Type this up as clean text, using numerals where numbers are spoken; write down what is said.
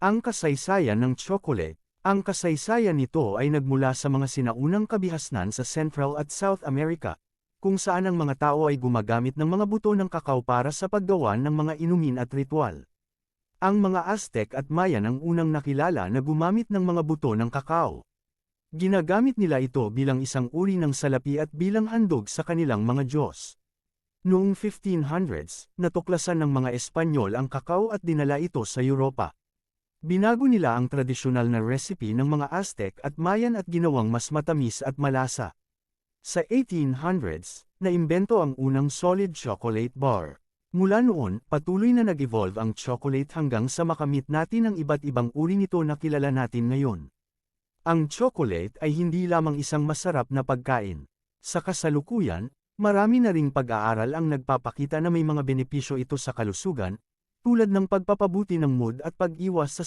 Ang kasaysayan ng tsokolate. Ang kasaysayan nito ay nagmula sa mga sinaunang kabihasnan sa Central at South America, kung saan ang mga tao ay gumagamit ng mga buto ng kakao para sa paggawa ng mga inumin at ritual. Ang mga Aztec at Mayan ang unang nakilala na gumamit ng mga buto ng kakao. Ginagamit nila ito bilang isang uri ng salapi at bilang handog sa kanilang mga Diyos. Noong 1500s, natuklasan ng mga Espanyol ang kakao at dinala ito sa Europa. Binago nila ang tradisyonal na recipe ng mga Aztec at Mayan at ginawang mas matamis at malasa. Sa 1800s, naimbento ang unang solid chocolate bar. Mula noon, patuloy na nag-evolve ang chocolate hanggang sa makamit natin ang iba't ibang uri nito na kilala natin ngayon. Ang chocolate ay hindi lamang isang masarap na pagkain. Sa kasalukuyan, marami na ring pag-aaral ang nagpapakita na may mga benepisyo ito sa kalusugan, tulad ng pagpapabuti ng mood at pag-iwas sa